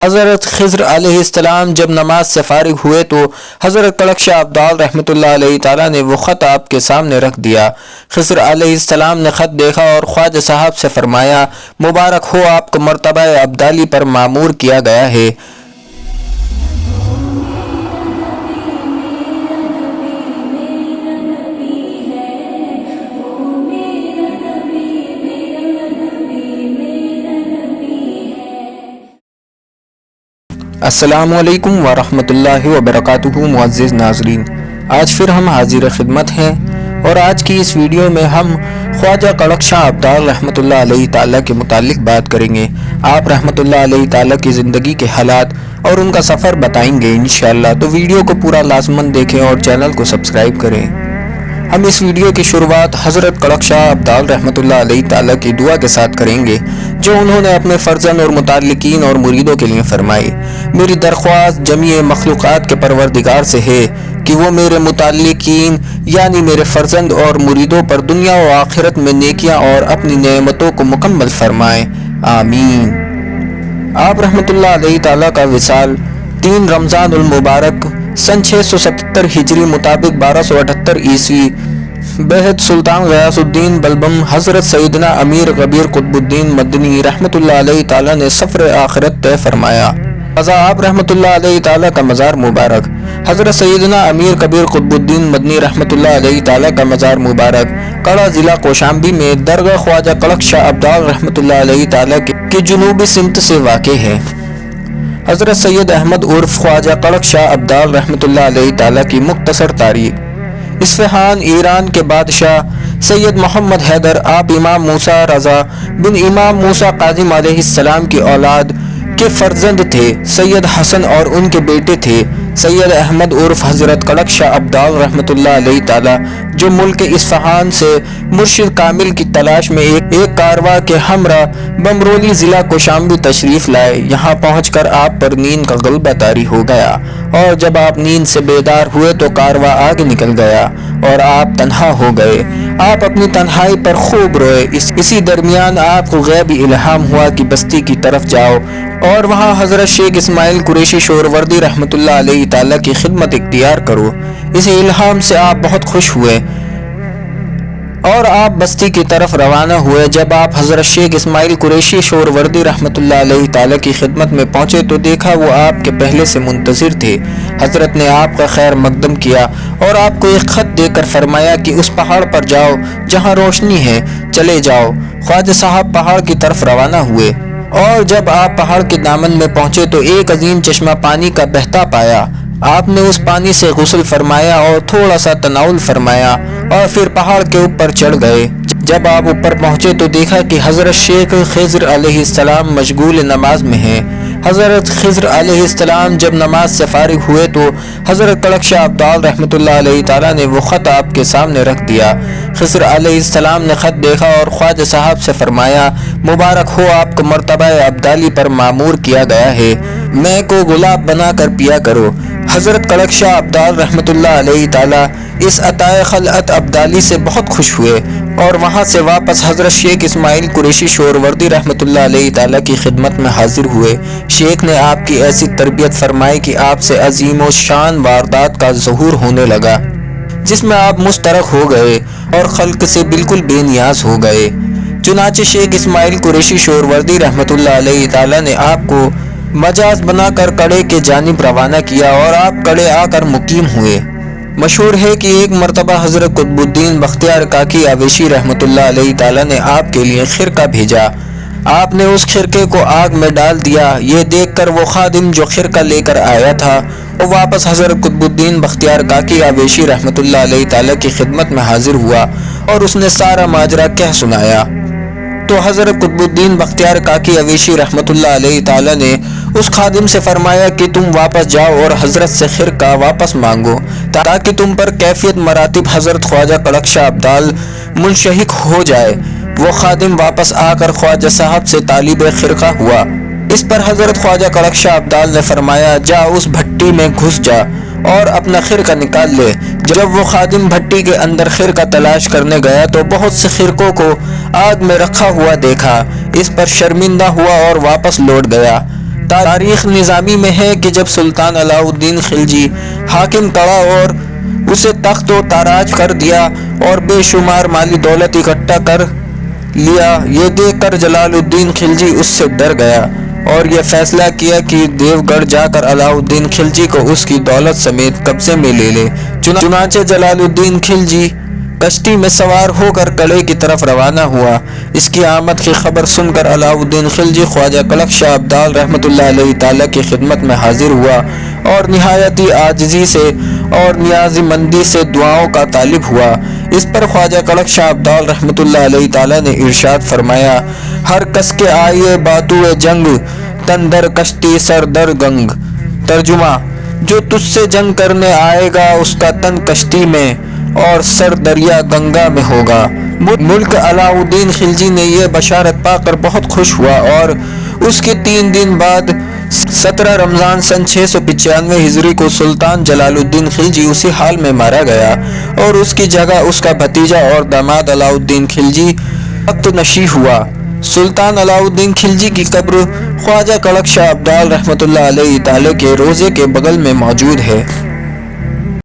حضرت خضر علیہ السلام جب نماز سے فارغ ہوئے تو حضرت کڑک شاہ ابدال رحمۃ اللہ علیہ تعالیٰ نے وہ خط آپ کے سامنے رکھ دیا۔ خضر علیہ السلام نے خط دیکھا اور خواجہ صاحب سے فرمایا، مبارک ہو، آپ کو مرتبہ ابدالی پر معمور کیا گیا ہے۔ السلام علیکم ورحمۃ اللہ وبرکاتہ۔ معزز ناظرین، آج پھر ہم حاضر خدمت ہیں اور آج کی اس ویڈیو میں ہم خواجہ کڑک شاہ ابدال رحمۃ اللہ علیہ تعالیٰ کے متعلق بات کریں گے۔ آپ رحمۃ اللہ علیہ تعالیٰ کی زندگی کے حالات اور ان کا سفر بتائیں گے انشاءاللہ، تو ویڈیو کو پورا لازماً دیکھیں اور چینل کو سبسکرائب کریں۔ ہم اس ویڈیو کی شروعات حضرت کڑک شاہ ابدال رحمۃ اللہ علیہ تعالیٰ کی دعا کے ساتھ کریں گے جو انہوں نے اپنے فرزند اور متعلقین اور مریدوں کے لیے فرمائی۔ میری درخواست جمیع مخلوقات کے پروردگار سے ہے کہ وہ میرے متعلقین یعنی میرے فرزند اور مریدوں پر دنیا و آخرت میں نیکیاں اور اپنی نعمتوں کو مکمل فرمائیں، آمین۔ آپ رحمۃ اللہ علیہ تعالیٰ کا وصال 3 رمضان المبارک سن 677 ہجری مطابق 1278 عیسوی بہت سلطان غیاث الدین بلبم حضرت سیدنا امیر کبیر قطب الدین مدنی رحمۃ اللہ علیہ تعالیٰ نے سفر آخرت طے فرمایا۔ قضا آپ رحمۃ اللہ علیہ تعالیٰ کا مزار مبارک، حضرت سیدنا امیر کبیر قطب الدین مدنی رحمۃ اللہ علیہ تعالیٰ کا مزار مبارک کڑا ضلع کوشامبی میں درگاہ خواجہ کڑک شاہ ابدال رحمۃ اللہ علیہ تعالیٰ کے جنوبی سمت سے واقع ہے۔ حضرت سید احمد عرف خواجہ کڑک شاہ ابدال رحمۃ اللہ علیہ تعالیٰ کی مختصر تاریخ۔ اصفہان ایران کے بادشاہ سید محمد حیدر آپ امام موسیٰ رضا بن امام موسیٰ قاظم علیہ السلام کی اولاد کے فرزند تھے۔ سید حسن اور ان کے بیٹے تھے سید احمد عرف حضرت کڑک شاہ ابدال رحمۃ اللہ علیہ تعالیٰ، جو ملک اصفہان سے مرشد کامل کی تلاش میں ایک کارواں کے ہمراہ بمرولی ضلع کوشامبی تشریف لائے۔ یہاں پہنچ کر آپ پر نیند کا غلبہ طاری ہو گیا اور جب آپ نیند سے بیدار ہوئے تو کارواں آگے نکل گیا اور آپ تنہا ہو گئے۔ آپ اپنی تنہائی پر خوب روئے۔ اسی درمیان آپ کو غیبی الہام ہوا کہ بستی کی طرف جاؤ اور وہاں حضرت شیخ اسماعیل قریشی شوروردی رحمۃ اللہ علیہ تعالیٰ کی خدمت اختیار کرو۔ اسی الہام سے آپ بہت خوش ہوئے اور آپ بستی کی طرف روانہ ہوئے۔ جب آپ حضرت شیخ اسماعیل قریشی شوروردی رحمۃ اللہ علیہ تعالیٰ کی خدمت میں پہنچے تو دیکھا وہ آپ کے پہلے سے منتظر تھے۔ حضرت نے آپ کا خیر مقدم کیا اور آپ کو ایک خط دے کر فرمایا کہ اس پہاڑ پر جاؤ جہاں روشنی ہے، چلے جاؤ۔ خواجہ صاحب پہاڑ کی طرف روانہ ہوئے اور جب آپ پہاڑ کے دامن میں پہنچے تو ایک عظیم چشمہ پانی کا بہتا پایا۔ آپ نے اس پانی سے غسل فرمایا اور تھوڑا سا تناول فرمایا اور پھر پہاڑ کے اوپر چڑھ گئے۔ جب آپ اوپر پہنچے تو دیکھا کہ حضرت شیخ خضر علیہ السلام مشغول نماز میں ہیں۔ حضرت خضر علیہ السلام جب نماز سے فارغ ہوئے تو حضرت کڑک شاہ ابدال رحمۃ اللہ علیہ تعالیٰ نے وہ خط آپ کے سامنے رکھ دیا۔ خضر علیہ السلام نے خط دیکھا اور خواجہ صاحب سے فرمایا، مبارک ہو، آپ کو مرتبہ ابدالی پر معمور کیا گیا ہے، میں کو گلاب بنا کر پیا کرو۔ حضرت کڑک شاہ ابدال رحمۃ اللہ علیہ تعالیٰ اس عطائے خلعت ابدالی سے بہت خوش ہوئے اور وہاں سے واپس حضرت شیخ اسماعیل قریشی شوروردی رحمۃ اللہ علیہ تعالیٰ کی خدمت میں حاضر ہوئے۔ شیخ نے آپ کی ایسی تربیت فرمائی کہ آپ سے عظیم و شان واردات کا ظہور ہونے لگا جس میں آپ مسترق ہو گئے اور خلق سے بالکل بے نیاز ہو گئے۔ چنانچہ شیخ اسماعیل قریشی شوروردی رحمۃ اللہ علیہ تعالیٰ نے آپ کو مجاز بنا کر کڑے کے جانب روانہ کیا اور آپ کڑے آ کر مقیم ہوئے۔ مشہور ہے کہ ایک مرتبہ حضرت قطب الدین بختیار کاکی آویشی رحمۃ اللہ علیہ تعالیٰ نے آپ کے لیے خرقہ بھیجا۔ آپ نے اس خرقے کو آگ میں ڈال دیا۔ یہ دیکھ کر وہ خادم جو خرقہ لے کر آیا تھا وہ واپس حضرت قطب الدین بختیار کاکی آویشی رحمۃ اللہ علیہ تعالیٰ کی خدمت میں حاضر ہوا اور اس نے سارا ماجرا کہہ سنایا تو حضرت قطب الدین بختیار کاکی آویشی رحمۃ اللہ علیہ تعالیٰ نے اس خادم سے فرمایا کہ تم واپس جاؤ اور حضرت سے خرقہ واپس مانگو تاکہ تم پر کیفیت مراتب حضرت خواجہ کڑک شاہ ابدال منشہک ہو جائے۔ وہ خادم واپس آ کر خواجہ صاحب سے طالب خرقہ ہوا۔ اس پر حضرت خواجہ کڑک شاہ ابدال نے فرمایا، جا اس بھٹی میں گھس جا اور اپنا خرقہ نکال لے۔ جب وہ خادم بھٹی کے اندر خرقہ تلاش کرنے گیا تو بہت سے خرقوں کو آگ میں رکھا ہوا دیکھا۔ اس پر شرمندہ ہوا اور واپس لوٹ گیا۔ تاریخ نظامی میں ہے کہ جب سلطان علاء الدین خلجی حاکم پڑا اور اسے تخت و تاراج کر دیا اور بے شمار مالی دولت اکٹھا کر لیا، یہ دیکھ کر جلال الدین خلجی اس سے ڈر گیا اور یہ فیصلہ کیا کہ دیو گڑھ جا کر علاء الدین خلجی کو اس کی دولت سمیت قبضے میں لے لے۔ چنانچہ جلال الدین خلجی کشتی میں سوار ہو کر قلعے کی طرف روانہ ہوا۔ اس کی آمد کی خبر سن کر علاء الدین خلجی خواجہ کلک شاہ ابدال رحمۃ اللہ علیہ تعالیٰ کی خدمت میں حاضر ہوا اور نہایتی عاجزی سے اور نیازی مندی سے دعاؤں کا طالب ہوا۔ اس پر خواجہ کلک شاہ ابدال رحمۃ اللہ علیہ تعالیٰ نے ارشاد فرمایا: ہر کس کے آئیے باتوئے جنگ، تن در کشتی سر در گنگ۔ ترجمہ: جو تجھ سے جنگ کرنے آئے گا اس کا تن کشتی میں اور سر دریا گنگا میں ہوگا۔ ملک علاء الدین خلجی نے یہ بشارت پا کر بہت خوش ہوا اور اس کے 3 دن بعد 17 رمضان سن 695 ہجری کو سلطان جلال الدین خلجی اسی حال میں مارا گیا اور اس کی جگہ اس کا بھتیجا اور داماد علاء الدین خلجی تخت نشین ہوا۔ سلطان علاء الدین خلجی کی قبر خواجہ کلک شاہ ابدال رحمۃ اللہ علیہ تعالیٰ کے روضے کے بغل میں موجود ہے۔